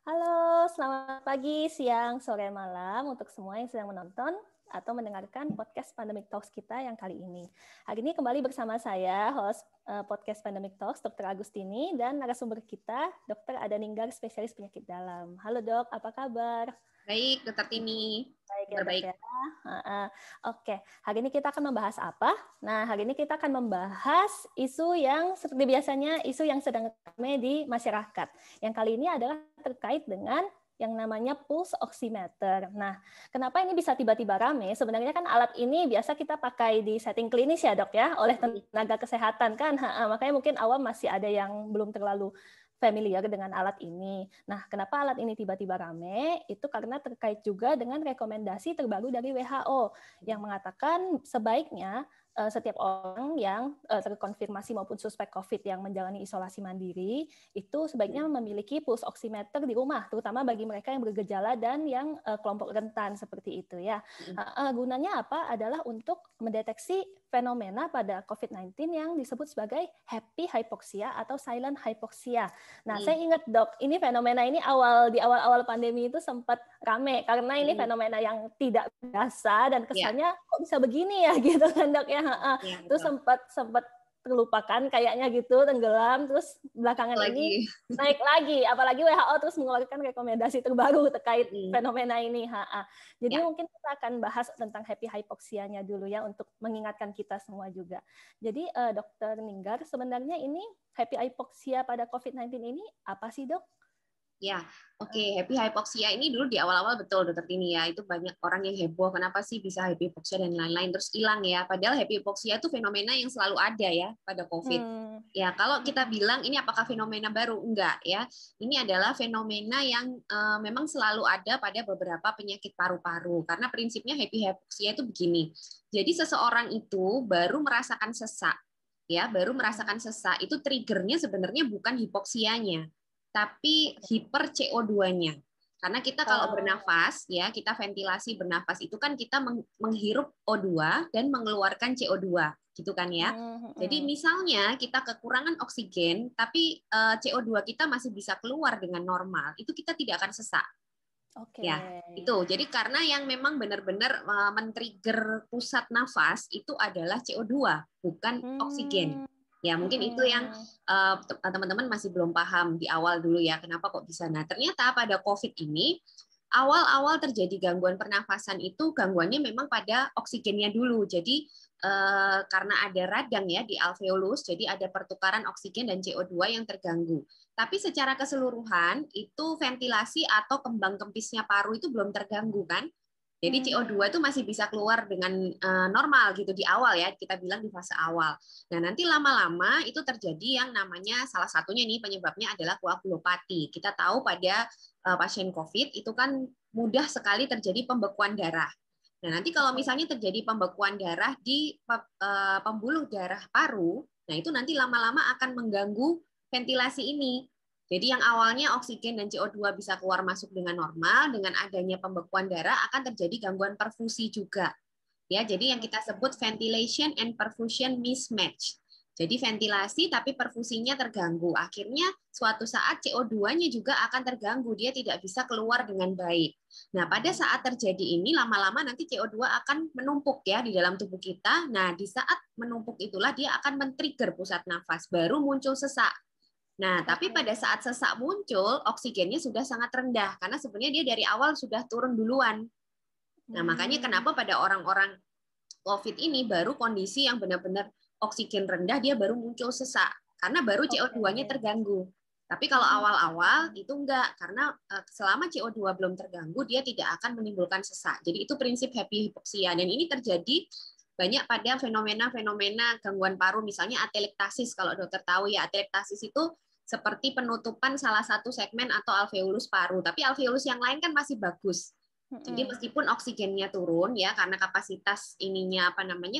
Halo, selamat pagi, siang, sore, malam untuk semua yang sedang menonton atau mendengarkan podcast Pandemic Talks kita yang kali ini. Hari ini kembali bersama saya, host podcast Pandemic Talks, Dr. Agustini, dan narasumber kita, Dr. Ada Ninggar, spesialis penyakit dalam. Halo dok, apa kabar? Baik, Dokter Tini. Baik ya dok Baik. ya. Oke, hari ini kita akan membahas apa? Nah, hari ini kita akan membahas isu yang seperti biasanya, isu yang sedang ramai di masyarakat. Yang kali ini adalah terkait dengan yang namanya pulse oximeter. Nah, kenapa ini bisa tiba-tiba rame? Sebenarnya kan alat ini biasa kita pakai di setting klinis ya dok ya, oleh tenaga kesehatan kan. Makanya mungkin awam masih ada yang belum terlalu familiar dengan alat ini. Nah, kenapa alat ini tiba-tiba rame? Itu karena terkait juga dengan rekomendasi terbaru dari WHO yang mengatakan sebaiknya setiap orang yang terkonfirmasi maupun suspek COVID yang menjalani isolasi mandiri itu sebaiknya memiliki pulse oximeter di rumah, terutama bagi mereka yang bergejala dan yang kelompok rentan seperti itu ya. Gunanya apa? Adalah untuk mendeteksi fenomena pada COVID-19 yang disebut sebagai happy hypoxia atau silent hypoxia. Nah, saya ingat dok, ini fenomena ini di awal-awal pandemi itu sempat rame karena ini fenomena yang tidak biasa dan kesannya kok bisa begini ya gitu kan dok ya. Terus sempat terlupakan kayaknya gitu, tenggelam, terus belakangan ini naik lagi, apalagi WHO terus mengeluarkan rekomendasi terbaru terkait fenomena ini. Jadi mungkin kita akan bahas tentang happy hypoxianya dulu ya untuk mengingatkan kita semua juga. Jadi Dokter Ninggar, sebenarnya ini happy hypoxia pada COVID-19 ini apa sih dok? Ya, oke. Happy hypoxia ini dulu di awal-awal betul Dokter Tini ya, itu banyak orang yang heboh kenapa sih bisa happy hypoxia dan lain-lain terus hilang ya. Padahal happy hypoxia itu fenomena yang selalu ada ya pada COVID. Ya, kalau kita bilang ini apakah fenomena baru? Enggak ya. Ini adalah fenomena yang memang selalu ada pada beberapa penyakit paru-paru. Karena prinsipnya happy hypoxia itu begini. Jadi seseorang itu baru merasakan sesak, ya, baru merasakan sesak. Itu triggernya sebenarnya bukan hipoksianya, tapi hiper CO2-nya. Karena kita kalau bernafas, ya kita ventilasi bernafas itu kan kita menghirup O2 dan mengeluarkan CO2, gitu kan ya. Jadi misalnya kita kekurangan oksigen, tapi CO2 kita masih bisa keluar dengan normal, itu kita tidak akan sesak. Ya, itu. Jadi karena yang memang benar-benar men-trigger pusat nafas itu adalah CO2, bukan oksigen. Ya, mungkin itu yang teman-teman masih belum paham di awal dulu ya, kenapa kok bisa. Nah, ternyata pada COVID ini, awal-awal terjadi gangguan pernafasan itu gangguannya memang pada oksigennya dulu. Jadi karena ada radang ya di alveolus, jadi ada pertukaran oksigen dan CO2 yang terganggu. Tapi secara keseluruhan itu ventilasi atau kembang kempisnya paru itu belum terganggu kan? Jadi CO2 itu masih bisa keluar dengan normal gitu di awal ya, kita bilang di fase awal. Nah, nanti lama-lama itu terjadi yang namanya salah satunya nih penyebabnya adalah koagulopati. Kita tahu pada pasien COVID itu kan mudah sekali terjadi pembekuan darah. Nah, nanti kalau misalnya terjadi pembekuan darah di pembuluh darah paru, nah itu nanti lama-lama akan mengganggu ventilasi ini. Jadi yang awalnya oksigen dan CO2 bisa keluar masuk dengan normal, dengan adanya pembekuan darah akan terjadi gangguan perfusi juga. Ya, jadi yang kita sebut ventilation and perfusion mismatch. Jadi ventilasi tapi perfusinya terganggu. Akhirnya suatu saat CO2-nya juga akan terganggu, dia tidak bisa keluar dengan baik. Nah, pada saat terjadi ini lama-lama nanti CO2 akan menumpuk ya di dalam tubuh kita. Nah, di saat menumpuk itulah dia akan men-trigger pusat nafas, baru muncul sesak. Nah, tapi pada saat sesak muncul, oksigennya sudah sangat rendah karena sebenarnya dia dari awal sudah turun duluan. Nah, makanya kenapa pada orang-orang COVID ini baru kondisi yang benar-benar oksigen rendah dia baru muncul sesak karena baru CO2-nya terganggu. Tapi kalau awal-awal itu enggak, karena selama CO2 belum terganggu dia tidak akan menimbulkan sesak. Jadi itu prinsip happy hypoxia dan ini terjadi banyak pada fenomena-fenomena gangguan paru, misalnya atelektasis. Kalau dokter tahu ya, atelektasis itu seperti penutupan salah satu segmen atau alveolus paru, tapi alveolus yang lain kan masih bagus. Jadi meskipun oksigennya turun ya karena kapasitas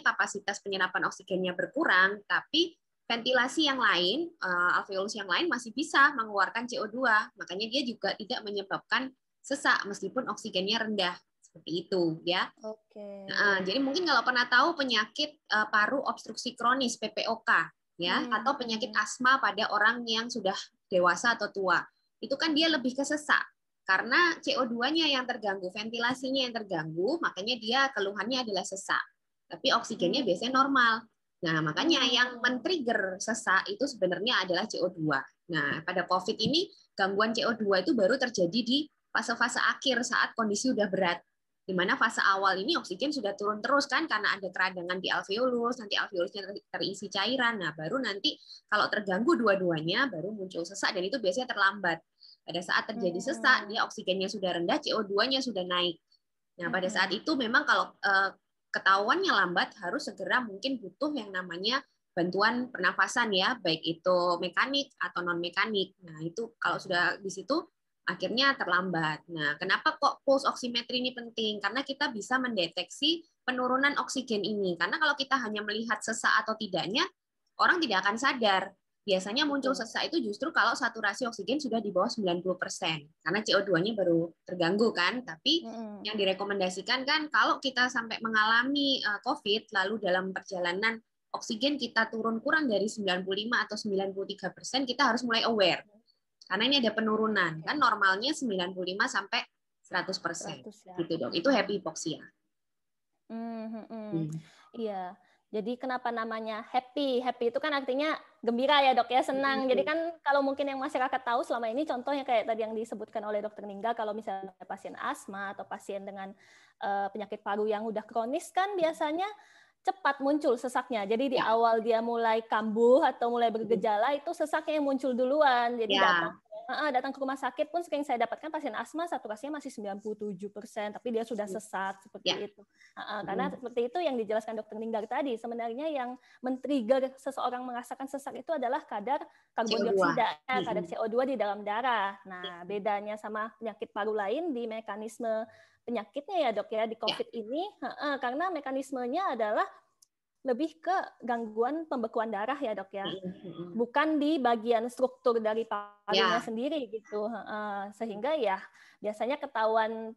kapasitas penyerapan oksigennya berkurang, tapi ventilasi yang lain, alveolus yang lain masih bisa mengeluarkan CO2. Makanya dia juga tidak menyebabkan sesak meskipun oksigennya rendah. Seperti itu ya. Nah, jadi mungkin kalau pernah tahu penyakit paru obstruksi kronis PPOK ya atau penyakit asma pada orang yang sudah dewasa atau tua. itu kan dia lebih ke sesak. Karena CO2-nya yang terganggu, ventilasinya yang terganggu, makanya dia keluhannya adalah sesak. Tapi oksigennya biasanya normal. Nah, makanya yang men-trigger sesak itu sebenarnya adalah CO2. Nah, pada COVID ini gangguan CO2 itu baru terjadi di fase-fase akhir saat kondisi udah berat. Di mana fase awal ini oksigen sudah turun terus kan karena ada keradangan di alveolus, nanti alveolusnya terisi cairan. Nah, baru nanti kalau terganggu dua-duanya baru muncul sesak dan itu biasanya terlambat. Pada saat terjadi sesak, dia oksigennya sudah rendah, CO2-nya sudah naik. Nah, pada saat itu memang kalau ketahuannya lambat harus segera mungkin butuh yang namanya bantuan pernafasan ya, baik itu mekanik atau non mekanik. Nah, itu kalau sudah di situ akhirnya terlambat. Nah, kenapa kok pulse oximetry ini penting? Karena kita bisa mendeteksi penurunan oksigen ini. Karena kalau kita hanya melihat sesak atau tidaknya, orang tidak akan sadar. Biasanya muncul sesak itu justru kalau saturasi oksigen sudah di bawah 90%. Karena CO2-nya baru terganggu kan. Tapi yang direkomendasikan kan kalau kita sampai mengalami COVID, lalu dalam perjalanan oksigen kita turun kurang dari 95 atau 93%, kita harus mulai aware. Karena ini ada penurunan. Kan normalnya 95 sampai 100%. 100 ya. Gitu dong. Itu happy hypoxia. Iya. Jadi kenapa namanya happy? Happy itu kan artinya gembira ya dok ya, senang. Jadi kan kalau mungkin yang masyarakat tahu selama ini contohnya kayak tadi yang disebutkan oleh dokter Ningga, kalau misalnya pasien asma atau pasien dengan penyakit paru yang udah kronis kan biasanya cepat muncul sesaknya. Jadi di awal dia mulai kambuh atau mulai bergejala itu sesaknya yang muncul duluan. Jadi datang ke rumah sakit pun sering saya dapatkan pasien asma saturasinya masih 97%, tapi dia sudah sesak seperti itu. Karena seperti itu yang dijelaskan dokter Ninggar tadi, sebenarnya yang men-trigger seseorang merasakan sesak itu adalah kadar karbon dioksida, kadar CO2 di dalam darah. Nah, bedanya sama penyakit paru lain di mekanisme penyakitnya ya dok ya di COVID ini, karena mekanismenya adalah lebih ke gangguan pembekuan darah ya dok ya, bukan di bagian struktur dari parunya sendiri gitu, sehingga ya biasanya ketahuan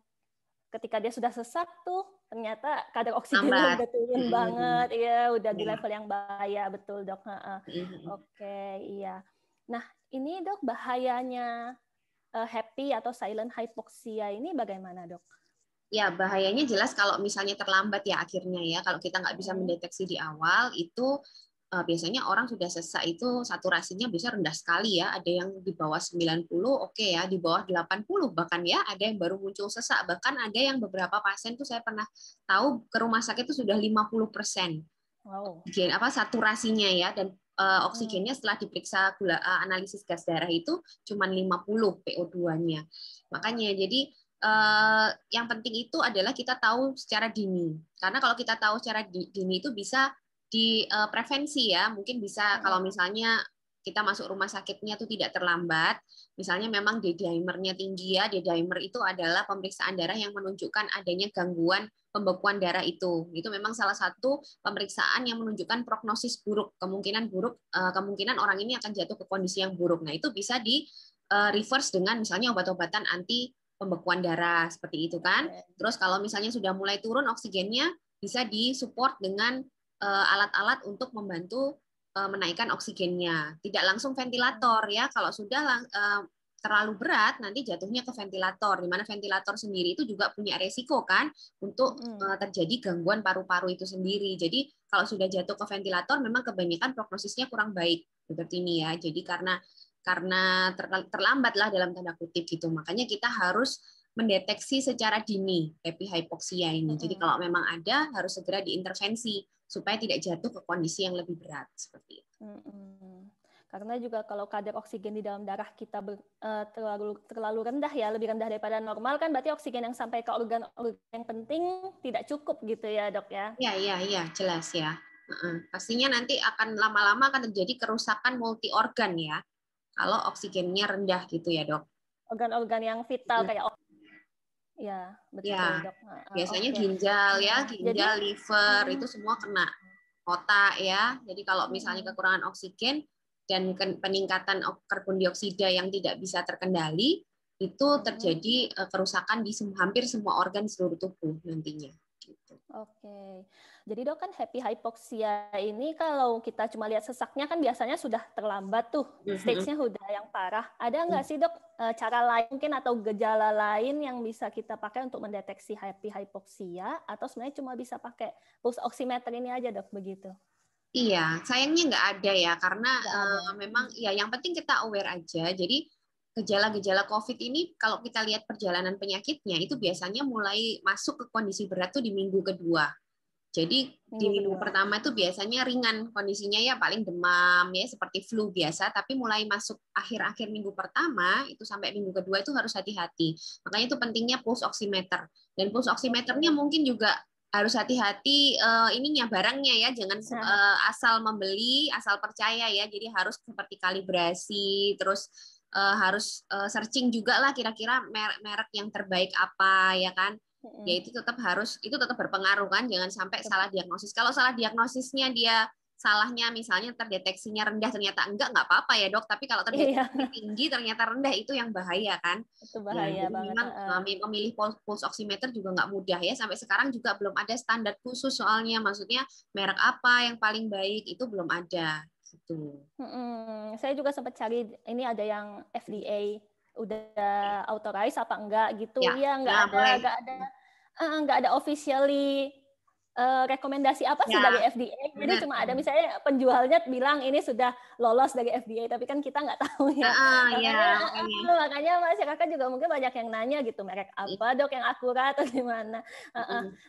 ketika dia sudah sesak tuh ternyata kadar oksigennya udah turun banget, ya udah di level yang bahaya, betul dok. Oke, iya. Nah ini dok bahayanya happy atau silent hypoxia ini bagaimana dok? Ya, bahayanya jelas kalau misalnya terlambat ya akhirnya ya. Kalau kita nggak bisa mendeteksi di awal, itu biasanya orang sudah sesak itu saturasinya bisa rendah sekali ya. Ada yang di bawah 90, oke ya, di bawah 80 bahkan ya, ada yang baru muncul sesak. Bahkan ada yang beberapa pasien tuh saya pernah tahu ke rumah sakit itu sudah 50%. Wow. Saturasinya ya, dan oksigennya setelah diperiksa analisis gas darah itu cuma 50 PO2-nya. Makanya jadi yang penting itu adalah kita tahu secara dini. Karena kalau kita tahu secara dini itu bisa diprevensi ya. Mungkin bisa kalau misalnya kita masuk rumah sakitnya itu tidak terlambat. Misalnya memang D-dimernya tinggi ya. D-dimer itu adalah pemeriksaan darah yang menunjukkan adanya gangguan pembekuan darah itu. Itu memang salah satu pemeriksaan yang menunjukkan prognosis buruk. Kemungkinan orang ini akan jatuh ke kondisi yang buruk. Nah, itu bisa di reverse dengan misalnya obat-obatan anti pembekuan darah seperti itu kan. Terus kalau misalnya sudah mulai turun oksigennya, bisa disupport dengan alat-alat untuk membantu menaikkan oksigennya. Tidak langsung ventilator ya. Kalau sudah terlalu berat nanti jatuhnya ke ventilator. Di mana ventilator sendiri itu juga punya resiko kan untuk terjadi gangguan paru-paru itu sendiri. Jadi kalau sudah jatuh ke ventilator memang kebanyakan prognosisnya kurang baik seperti ini ya. Jadi karena terlambat lah dalam tanda kutip gitu. Makanya kita harus mendeteksi secara dini happy hypoxia ini. Jadi kalau memang ada harus segera diintervensi supaya tidak jatuh ke kondisi yang lebih berat seperti itu. Karena juga kalau kadar oksigen di dalam darah kita terlalu rendah ya, lebih rendah daripada normal kan berarti oksigen yang sampai ke organ-organ yang penting tidak cukup gitu ya dok ya? Iya jelas ya. Pastinya nanti akan lama-lama akan terjadi kerusakan multi organ ya. Kalau oksigennya rendah gitu ya dok. Organ-organ yang vital kayak ya betul ya, dok. Biasanya ginjal ya, ginjal, liver itu semua kena. Otak ya. Jadi kalau misalnya kekurangan oksigen dan peningkatan karbon dioksida yang tidak bisa terkendali, itu terjadi kerusakan di hampir semua organ seluruh tubuh nantinya. Gitu. Oke, jadi dok kan happy hypoxia ini kalau kita cuma lihat sesaknya kan biasanya sudah terlambat tuh, stage-nya udah yang parah. Ada nggak sih dok cara lain mungkin atau gejala lain yang bisa kita pakai untuk mendeteksi happy hypoxia atau sebenarnya cuma bisa pakai pulse oximeter ini aja dok begitu? Iya, sayangnya nggak ada ya, karena Nggak ada. memang ya yang penting kita aware aja. Jadi gejala-gejala COVID ini kalau kita lihat perjalanan penyakitnya itu biasanya mulai masuk ke kondisi berat tuh di minggu kedua. Jadi di minggu pertama itu biasanya ringan kondisinya ya paling demam ya seperti flu biasa, tapi mulai masuk akhir-akhir minggu pertama itu sampai minggu kedua itu harus hati-hati. Makanya itu pentingnya pulse oximeter. Dan pulse oximeternya mungkin juga harus hati-hati ininya barangnya ya, jangan asal membeli, asal percaya ya. Jadi harus seperti kalibrasi, terus harus searching juga lah kira-kira merek yang terbaik apa ya kan. Ya itu tetap berpengaruh kan, jangan sampai salah diagnosis. Kalau salah diagnosisnya dia salahnya misalnya terdeteksinya rendah ternyata enggak apa-apa ya dok, tapi kalau terdeteksi tinggi ternyata rendah itu yang bahaya kan. Itu bahaya jadi banget. Memang memilih pulse oximeter juga nggak mudah ya, sampai sekarang juga belum ada standar khusus soalnya, maksudnya merek apa yang paling baik itu belum ada gitu. Saya juga sempat cari ini ada yang FDA udah authorize apa enggak gitu ya, nggak ada officially rekomendasi apa sih dari FDA. Jadi cuma ada misalnya penjualnya bilang ini sudah lolos dari FDA, tapi kan kita nggak tahu ya. Makanya masyarakat juga mungkin banyak yang nanya gitu, merek apa dok yang akurat atau gimana.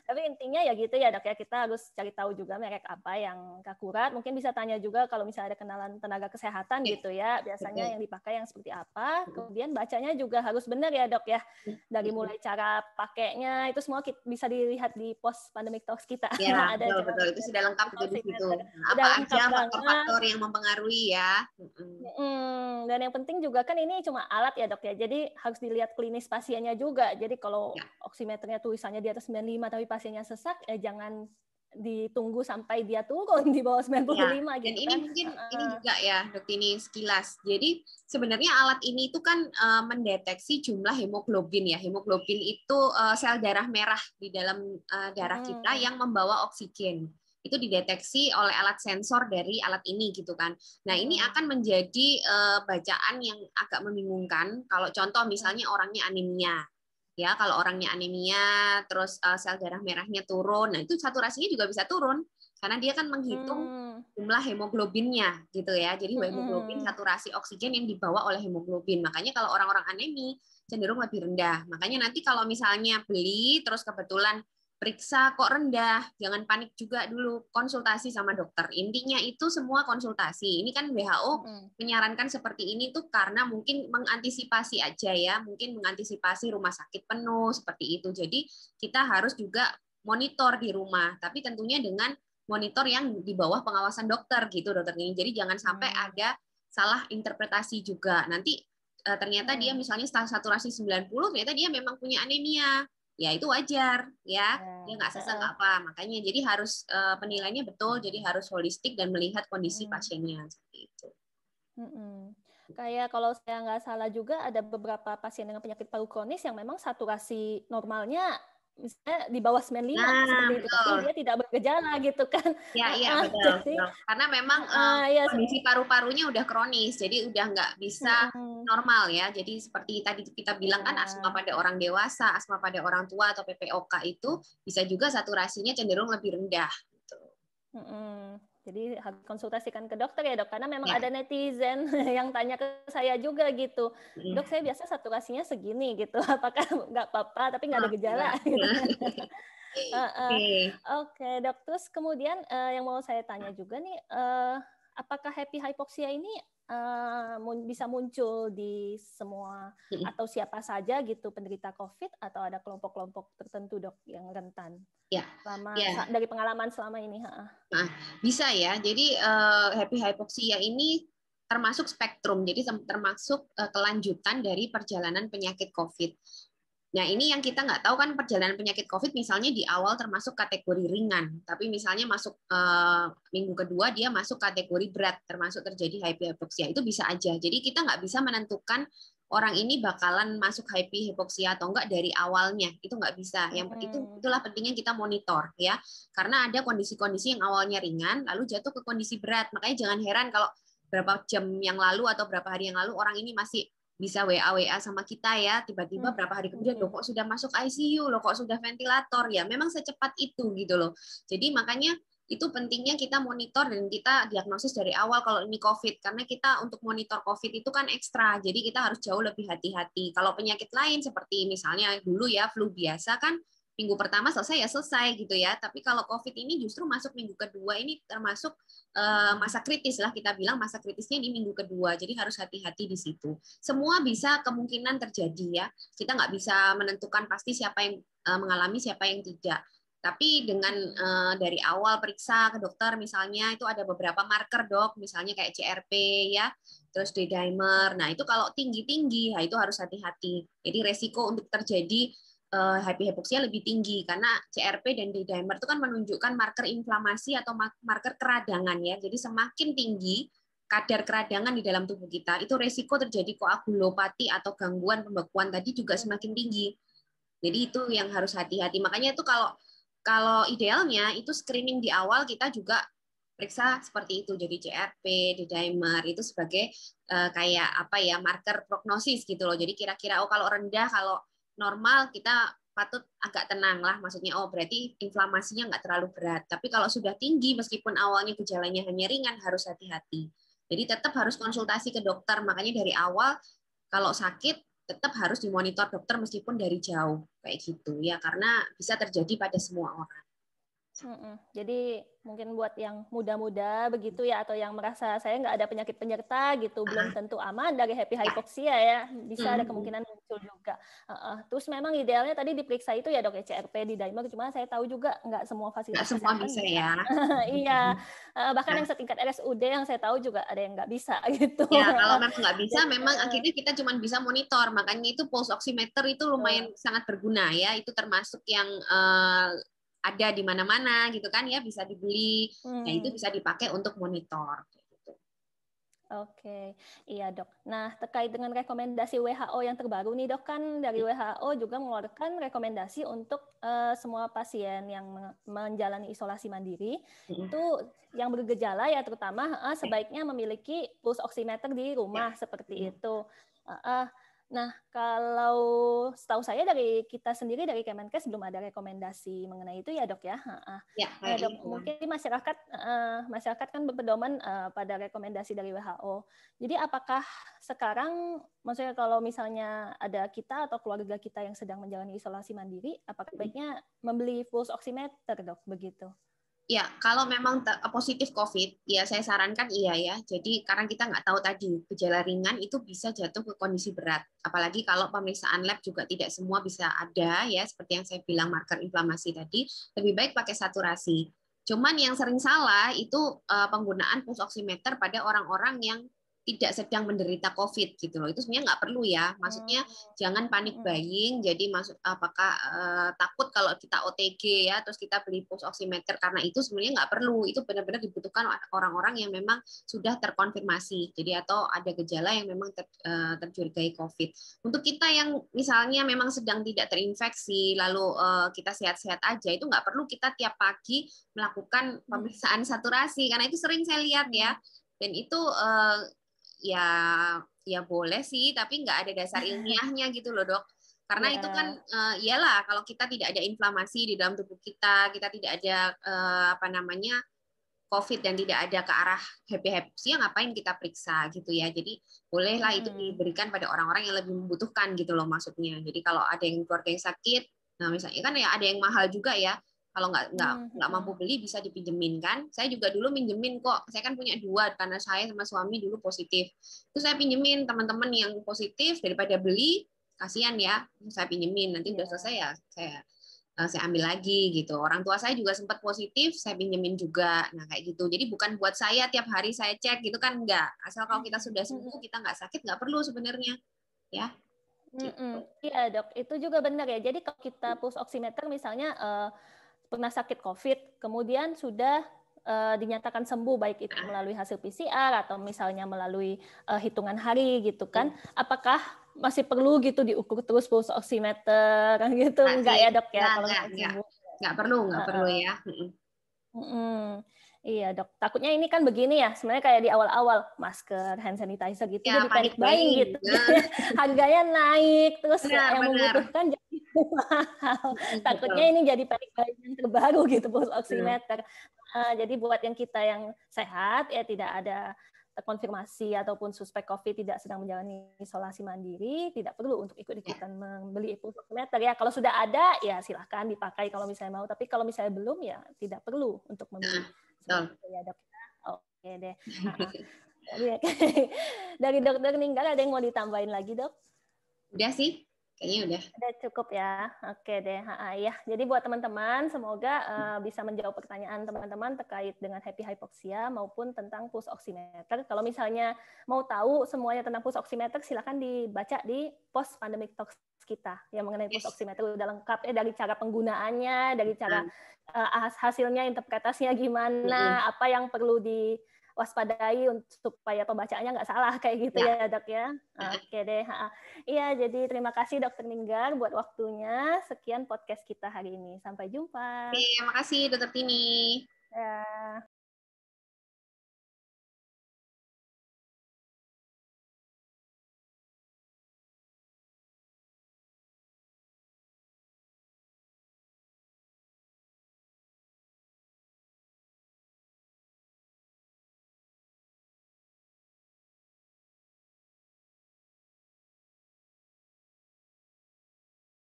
Tapi intinya ya gitu ya dok ya, kita harus cari tahu juga merek apa yang akurat. Mungkin bisa tanya juga kalau misalnya ada kenalan tenaga kesehatan gitu ya, biasanya yang dipakai yang seperti apa. Kemudian bacanya juga harus benar ya dok ya, dari mulai cara pakainya itu semua bisa dilihat di post pandemic talks kita. Ya, betul. Itu sudah lengkap tuh di situ. Apa aja faktor-faktor yang mempengaruhi ya. Dan yang penting juga kan ini cuma alat ya dok ya, jadi harus dilihat klinis pasiennya juga. Jadi kalau oximeternya tulisannya di atas 95 tapi pasiennya sesak, jangan ditunggu sampai dia turun di bawah 95 gitu. Dan ini mungkin ini juga ya dok, ini sekilas. Jadi sebenarnya alat ini itu kan mendeteksi jumlah hemoglobin ya. Hemoglobin itu sel darah merah di dalam darah kita yang membawa oksigen. Itu dideteksi oleh alat sensor dari alat ini gitu kan. Nah ini akan menjadi bacaan yang agak membingungkan kalau contoh misalnya orangnya anemia. Ya, kalau orangnya anemia, terus sel darah merahnya turun, nah itu saturasinya juga bisa turun karena dia kan menghitung jumlah hemoglobinnya gitu ya. Jadi hemoglobin saturasi oksigen yang dibawa oleh hemoglobin. Makanya kalau orang-orang anemi cenderung lebih rendah. Makanya nanti kalau misalnya beli terus kebetulan periksa kok rendah, jangan panik juga dulu, konsultasi sama dokter. Intinya itu semua konsultasi. Ini kan WHO menyarankan seperti ini tuh karena mungkin mengantisipasi aja ya, mungkin mengantisipasi rumah sakit penuh seperti itu. Jadi kita harus juga monitor di rumah, tapi tentunya dengan monitor yang di bawah pengawasan dokter gitu dokter ini. Jadi jangan sampai ada salah interpretasi juga. Nanti ternyata dia misalnya saturasi 90, ternyata dia memang punya anemia. Ya itu wajar ya, dia nggak sesak nggak apa, makanya jadi harus penilaiannya betul, jadi harus holistik dan melihat kondisi pasiennya seperti itu. Kayak kalau saya nggak salah juga ada beberapa pasien dengan penyakit paru kronis yang memang saturasi normalnya misalnya di bawah 95 seperti itu, tapi dia tidak bergejala gitu kan. Iya betul. Karena memang kondisi paru-parunya udah kronis, jadi udah nggak bisa normal ya. Jadi seperti tadi kita bilang kan asma pada orang dewasa, asma pada orang tua atau PPOK itu bisa juga saturasinya cenderung lebih rendah. Gitu. Jadi harus konsultasikan ke dokter ya dok, karena memang ada netizen yang tanya ke saya juga gitu, dok saya biasa saturasinya segini gitu, apakah nggak apa-apa tapi nggak ada gejala gitu. Oke dok, terus kemudian yang mau saya tanya juga nih, apakah happy hypoxia ini bisa muncul di semua atau siapa saja gitu penderita COVID atau ada kelompok-kelompok tertentu dok yang rentan? Dari pengalaman selama ini. Nah, bisa ya. Jadi happy hypoxia ini termasuk spektrum, jadi termasuk kelanjutan dari perjalanan penyakit COVID. Nah, ini yang kita nggak tahu kan perjalanan penyakit COVID misalnya di awal termasuk kategori ringan, tapi misalnya masuk minggu kedua dia masuk kategori berat, termasuk terjadi happy hypoxia, itu bisa aja. Jadi kita nggak bisa menentukan orang ini bakalan masuk hypoksia atau enggak dari awalnya. Itu nggak bisa. Itulah pentingnya kita monitor ya. Karena ada kondisi-kondisi yang awalnya ringan lalu jatuh ke kondisi berat. Makanya jangan heran kalau berapa jam yang lalu atau berapa hari yang lalu orang ini masih bisa WA sama kita ya, tiba-tiba berapa hari kemudian loh kok sudah masuk ICU, loh kok sudah ventilator ya. Memang secepat itu gitu loh. Jadi makanya itu pentingnya kita monitor dan kita diagnosis dari awal kalau ini COVID, karena kita untuk monitor COVID itu kan ekstra, jadi kita harus jauh lebih hati-hati. Kalau penyakit lain seperti misalnya dulu ya flu biasa kan minggu pertama selesai ya selesai gitu ya, tapi kalau COVID ini justru masuk minggu kedua, ini termasuk masa kritis lah, kita bilang masa kritisnya di minggu kedua, jadi harus hati-hati di situ. Semua bisa kemungkinan terjadi ya, kita nggak bisa menentukan pasti siapa yang mengalami siapa yang tidak. Tapi dengan dari awal periksa ke dokter misalnya itu ada beberapa marker dok, misalnya kayak CRP ya, terus D-dimer. Nah itu kalau tinggi-tinggi, nah itu harus hati-hati. Jadi resiko untuk terjadi hypoksia lebih tinggi karena CRP dan D-dimer itu kan menunjukkan marker inflamasi atau marker keradangan ya. Jadi semakin tinggi kadar keradangan di dalam tubuh kita, itu resiko terjadi koagulopati atau gangguan pembekuan tadi juga semakin tinggi. Jadi itu yang harus hati-hati. Makanya itu kalau idealnya itu screening di awal kita juga periksa seperti itu. Jadi CRP, D-dimer itu sebagai kayak apa ya marker prognosis gitu loh. Jadi kira-kira kalau rendah, kalau normal kita patut agak tenang lah. Maksudnya berarti inflamasinya nggak terlalu berat. Tapi kalau sudah tinggi meskipun awalnya gejalanya hanya ringan harus hati-hati. Jadi tetap harus konsultasi ke dokter. Makanya dari awal kalau sakit tetap harus dimonitor dokter meskipun dari jauh kayak gitu ya, karena bisa terjadi pada semua orang. Jadi mungkin buat yang muda-muda begitu ya, atau yang merasa saya nggak ada penyakit penyerta gitu, belum tentu aman dari hypoksia ya, bisa ada kemungkinan muncul juga. Terus memang idealnya tadi diperiksa itu ya dok ya, CRP, D-dimer, cuma saya tahu juga nggak semua fasilitas kesehatan bisa ya. Iya, bahkan yang setingkat RSUD yang saya tahu juga ada yang nggak bisa gitu. Ya kalau memang nggak bisa, memang akhirnya kita cuma bisa monitor. Makanya itu pulse oximeter itu lumayan sangat berguna ya. Itu termasuk yang ada di mana-mana gitu kan ya, bisa dibeli. Nah itu bisa dipakai untuk monitor. Oke, iya dok. Nah terkait dengan rekomendasi WHO yang terbaru nih dok, kan dari WHO juga mengeluarkan rekomendasi untuk semua pasien yang menjalani isolasi mandiri itu yang bergejala ya terutama sebaiknya memiliki pulse oximeter di rumah seperti itu. Nah, kalau setahu saya dari kita sendiri dari Kemenkes belum ada rekomendasi mengenai itu ya dok ya. Nah, dok, mungkin masyarakat kan berpedoman pada rekomendasi dari WHO. Jadi apakah sekarang, maksudnya kalau misalnya ada kita atau keluarga kita yang sedang menjalani isolasi mandiri, apakah baiknya membeli pulse oximeter dok begitu? Ya, kalau memang positif COVID, ya saya sarankan iya ya. Jadi karena kita nggak tahu tadi gejala ringan itu bisa jatuh ke kondisi berat. Apalagi kalau pemeriksaan lab juga tidak semua bisa ada ya, seperti yang saya bilang marker inflamasi tadi. Lebih baik pakai saturasi. Cuman yang sering salah itu penggunaan pulse oximeter pada orang-orang yang tidak sedang menderita COVID gitu loh. Itu sebenarnya nggak perlu ya. Maksudnya jangan panik buying. Jadi apakah takut kalau kita OTG ya, terus kita beli pulse oximeter karena itu sebenarnya nggak perlu. Itu benar-benar dibutuhkan orang-orang yang memang sudah terkonfirmasi. Jadi atau ada gejala yang memang tercurigai COVID. Untuk kita yang misalnya memang sedang tidak terinfeksi, lalu kita sehat-sehat aja, itu nggak perlu kita tiap pagi melakukan pemeriksaan saturasi karena itu sering saya lihat ya. Dan itu ya boleh sih, tapi nggak ada dasar ilmiahnya gitu loh dok. Karena itu kan iyalah kalau kita tidak ada inflamasi di dalam tubuh kita, kita tidak ada COVID dan tidak ada ke arah hypoksia, ngapain kita periksa gitu ya. Jadi bolehlah itu diberikan pada orang-orang yang lebih membutuhkan gitu loh maksudnya. Jadi kalau ada yang keluarga yang sakit, nah misalnya kan ya ada yang mahal juga ya. Kalau nggak mampu beli bisa dipinjemin kan. Saya juga dulu minjemin kok. Saya kan punya 2 karena saya sama suami dulu positif. Terus saya pinjemin teman-teman yang positif daripada beli, kasihan ya. Saya pinjemin nanti udah selesai ya saya ambil lagi gitu. Orang tua saya juga sempat positif, saya pinjemin juga. Nah kayak gitu. Jadi bukan buat saya tiap hari saya cek gitu kan enggak. Asal kalau kita sudah sembuh, kita nggak sakit nggak perlu sebenarnya ya. Iya dok, itu juga benar ya. Jadi kalau kita pulse oximeter misalnya pernah sakit COVID, kemudian sudah dinyatakan sembuh, baik itu melalui hasil PCR atau misalnya melalui hitungan hari gitu kan, apakah masih perlu gitu diukur terus pulse oximeter gitu, enggak ya dok ya kalau sembuh? Nggak perlu ya. Iya dok, takutnya ini kan begini ya, sebenarnya kayak di awal-awal masker, hand sanitizer gitu Ya, jadi panic panic buying buying. gitu, harganya naik, terus yang Benar. membutuhkan jadi mahal. Takutnya Betul. ini jadi panic buying yang terbaru gitu, pulse oximeter. Jadi buat yang kita yang sehat ya tidak ada terkonfirmasi ataupun suspek COVID tidak sedang menjalani isolasi mandiri, tidak perlu untuk ikut-ikutan membeli pulse oximeter ya. Kalau sudah ada ya silahkan dipakai kalau misalnya mau, tapi kalau misalnya belum ya tidak perlu untuk membeli. Ya dok. Oke deh. Dari dokter Ninggar ada yang mau ditambahin lagi dok? Udah sih, kayaknya udah. Udah cukup ya. Oke deh. Ya. Jadi buat teman-teman semoga bisa menjawab pertanyaan teman-teman terkait dengan happy hypoxia maupun tentang pulse oximeter. Kalau misalnya mau tahu semuanya tentang pulse oximeter silakan dibaca di post pandemic talks kita yang mengenai pulse oximeter udah lengkap ya, dari cara penggunaannya, dari cara hasilnya, interpretasinya gimana, apa yang perlu diwaspadai supaya pembacaannya nggak salah kayak gitu ya dok ya. Oke deh. Iya, jadi terima kasih Dokter Ninggar buat waktunya. Sekian podcast kita hari ini. Sampai jumpa. Oke, makasih Dokter Tini. Ya.